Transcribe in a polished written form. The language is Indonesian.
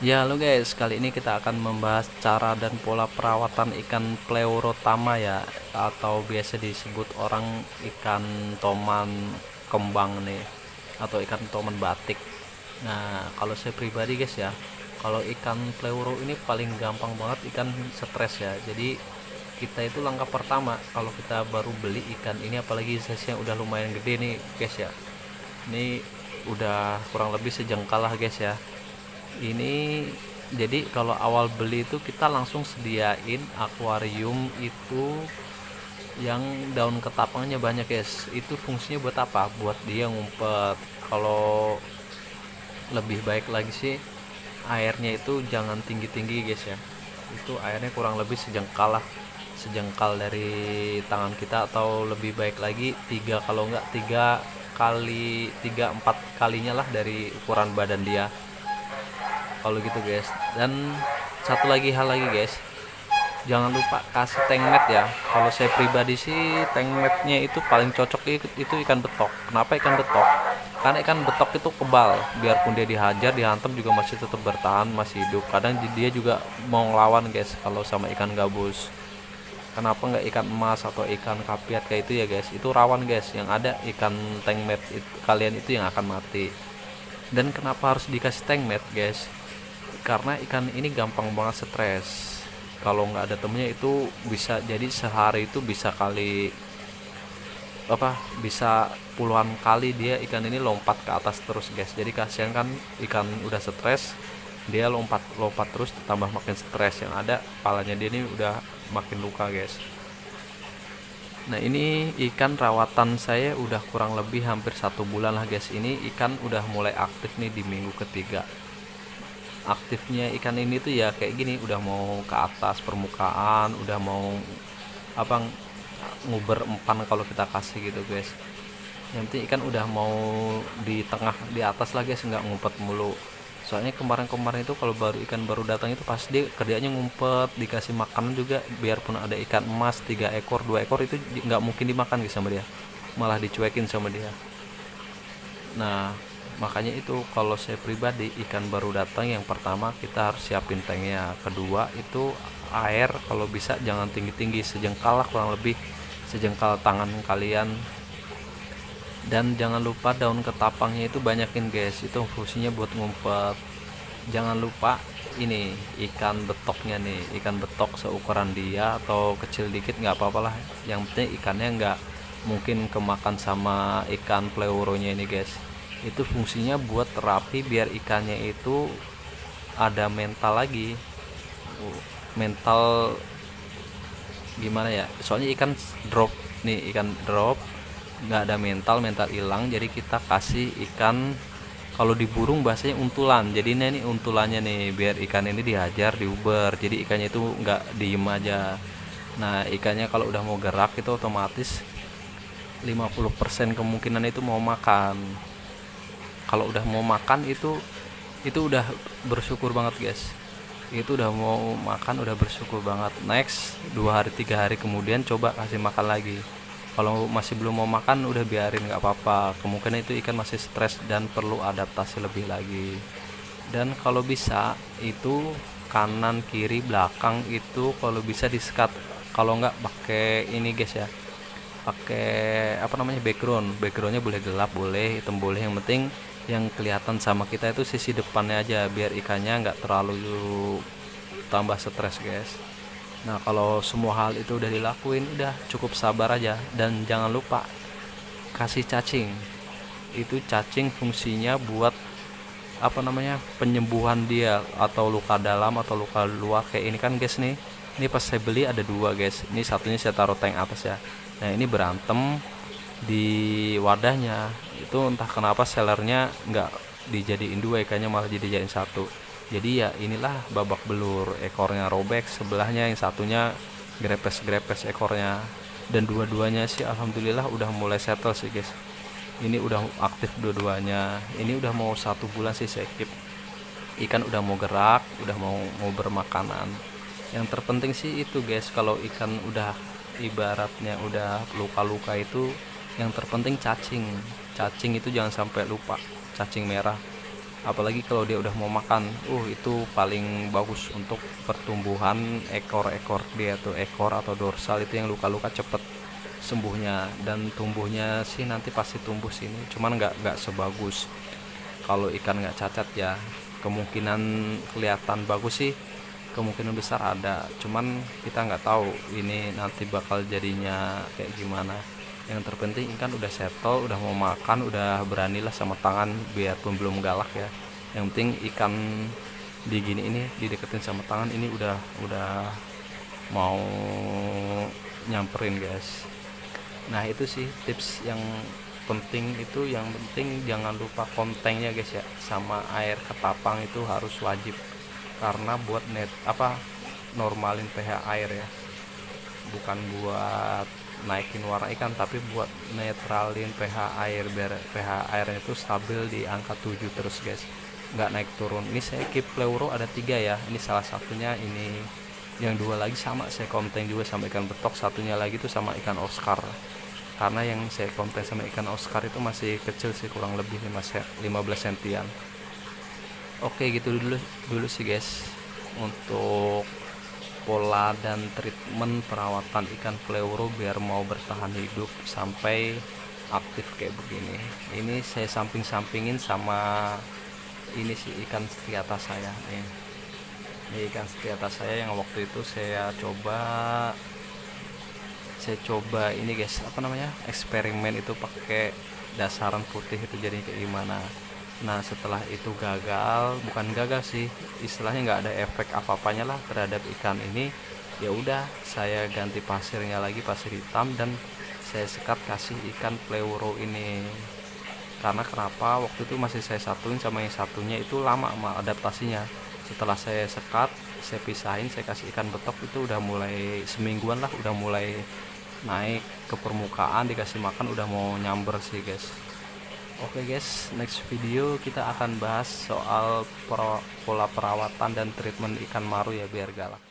Ya, halo guys, kali ini kita akan membahas cara dan pola perawatan ikan Pleurodama ya, atau biasa disebut orang ikan toman kembang nih, atau ikan toman batik. Nah, kalau saya pribadi guys ya, kalau ikan pleuro ini paling gampang banget ikan stres ya. Jadi kita itu langkah pertama kalau kita baru beli ikan ini, apalagi size-nya udah lumayan gede nih guys ya. Ini udah kurang lebih sejengkal lah guys ya. Ini jadi kalau awal beli itu kita langsung sediain akuarium itu yang daun ketapangnya banyak guys. Itu fungsinya buat apa? Buat dia ngumpet. Kalau lebih baik lagi sih airnya itu jangan tinggi-tinggi guys ya. Itu airnya kurang lebih sejengkal lah, sejengkal dari tangan kita, atau lebih baik lagi tiga, kalau enggak tiga kali, tiga empat kalinya lah dari ukuran badan dia, kalau gitu guys. Dan satu lagi hal lagi guys, jangan lupa kasih tank net ya. Kalau saya pribadi sih tank netnya itu paling cocok itu ikan betok. Kenapa ikan betok? Karena ikan betok itu kebal, biarpun dia dihajar dihantam juga masih tetap bertahan, masih hidup. Kadang dia juga mau ngelawan guys kalau sama ikan gabus. Kenapa nggak ikan emas atau ikan kapiat kayak itu ya guys, itu rawan guys. Yang ada ikan tank net kalian itu yang akan mati. Dan kenapa harus dikasih tank net guys? Karena ikan ini gampang banget stres. Kalau nggak ada temennya itu bisa jadi sehari itu bisa kali apa, bisa puluhan kali dia ikan ini lompat ke atas terus guys. Jadi kasihan kan, ikan udah stres dia lompat lompat terus, tambah makin stres. Yang ada kepalanya dia ini udah makin luka guys. Nah, ini ikan rawatan saya udah kurang lebih hampir 1 bulan lah guys. Ini ikan udah mulai aktif nih di minggu ketiga. Aktifnya ikan ini tuh ya kayak gini, udah mau ke atas permukaan, udah mau apa, nguber empan kalau kita kasih gitu guys. Yang penting ikan udah mau di tengah di atas lah guys, nggak ngumpet mulu. Soalnya kemarin-kemarin itu kalau baru ikan baru datang itu pasti dia kerjanya ngumpet, dikasih makanan juga, biarpun ada ikan emas 3 ekor 2 ekor itu nggak mungkin dimakan guys sama dia, malah dicuekin sama dia. Nah, makanya itu kalau saya pribadi ikan baru datang yang pertama kita harus siapin tanknya. Kedua itu air kalau bisa jangan tinggi-tinggi, sejengkal lah, kurang lebih sejengkal tangan kalian. Dan jangan lupa daun ketapangnya itu banyakin guys, itu fungsinya buat ngumpet. Jangan lupa ini ikan betoknya nih, ikan betok seukuran dia atau kecil dikit nggak apa-apa lah, yang penting ikannya nggak mungkin kemakan sama ikan pleuronya ini guys. Itu fungsinya buat terapi biar ikannya itu ada mental lagi. Mental gimana ya, soalnya ikan drop nih, ikan drop nggak ada mental, mental hilang. Jadi kita kasih ikan, kalau di burung bahasanya untulan. Jadi ini untulannya nih, biar ikan ini dihajar diuber, jadi ikannya itu nggak diem aja. Nah, ikannya kalau udah mau gerak itu otomatis 50% kemungkinan itu mau makan. Kalau udah mau makan itu udah bersyukur banget guys. Itu udah mau makan udah bersyukur banget. Next 2 hari 3 hari kemudian coba kasih makan lagi. Kalau masih belum mau makan udah biarin, nggak apa-apa, kemungkinan itu ikan masih stres dan perlu adaptasi lebih lagi. Dan kalau bisa itu kanan kiri belakang itu kalau bisa di sekat. Kalau nggak pakai ini guys ya, pakai apa namanya, backgroundnya boleh gelap boleh hitam boleh, yang penting yang kelihatan sama kita itu sisi depannya aja, biar ikannya nggak terlalu tambah stres guys. Nah, kalau semua hal itu udah dilakuin, udah cukup sabar aja. Dan jangan lupa kasih cacing. Itu cacing fungsinya buat apa namanya, penyembuhan dia, atau luka dalam atau luka luar kayak ini kan guys nih. Ini pas saya beli ada 2 guys, ini satunya saya taruh tank atas ya. Nah, ini berantem di wadahnya itu, entah kenapa sellernya nggak dijadiin 2 ikannya, malah dijadiin 1. Jadi ya inilah babak belur, ekornya robek sebelahnya, yang satunya grepes-grepes ekornya. Dan dua-duanya sih alhamdulillah udah mulai settle sih guys. Ini udah aktif dua-duanya. Ini udah mau 1 bulan sih saya keep. Ikan udah mau gerak, udah mau bermakanan. Yang terpenting sih itu guys, kalau ikan udah ibaratnya udah luka-luka itu, yang terpenting cacing. Cacing itu jangan sampai lupa, cacing merah. apalagi kalau dia udah mau makan. Itu paling bagus untuk pertumbuhan ekor-ekor dia tuh, ekor atau dorsal itu yang luka-luka cepet sembuhnya, dan tumbuhnya sih nanti pasti tumbuh sini, cuman nggak sebagus kalau ikan nggak cacat ya. Kemungkinan kelihatan bagus sih, kemungkinan besar ada, cuman kita nggak tahu ini nanti bakal jadinya kayak gimana. Yang terpenting ikan udah settle, udah mau makan, udah beranilah sama tangan, biarpun belum galak ya. Yang penting ikan di gini ini dideketin sama tangan ini udah mau nyamperin guys. Nah itu sih tips yang penting, itu yang penting jangan lupa kontengnya guys ya, sama air ketapang itu harus wajib, karena buat net normalin pH air ya, bukan buat naikin warna ikan tapi buat netralin pH air, biar pH airnya itu stabil di angka 7 terus guys, nggak naik turun. Ini saya keep pleuro ada 3 ya, ini salah satunya, ini yang 2 lagi sama saya konten juga sama ikan betok, satunya lagi tuh sama ikan Oscar, karena yang saya konten sama ikan Oscar itu masih kecil sih, kurang lebih 15 sentian. Oke gitu dulu sih guys untuk pola dan treatment perawatan ikan pleuro biar mau bertahan hidup sampai aktif kayak begini. Ini saya samping-sampingin sama ini sih ikan striata saya nih. Ini ikan striata saya yang waktu itu saya coba ini guys, eksperimen itu pakai dasaran putih itu jadi kayak gimana. Nah setelah itu gagal, bukan gagal sih, istilahnya nggak ada efek apa-apanya lah terhadap ikan ini. Ya udah saya ganti pasirnya lagi, pasir hitam, dan saya sekat kasih ikan pleuro ini. Karena kenapa waktu itu masih saya satuin, sama yang satunya itu lama adaptasinya. Setelah saya sekat, saya pisahin, saya kasih ikan betok, itu udah mulai semingguan lah, udah mulai naik ke permukaan, dikasih makan udah mau nyamber sih guys. Oke guys, next video kita akan bahas soal pola perawatan dan treatment ikan maru ya biar galak.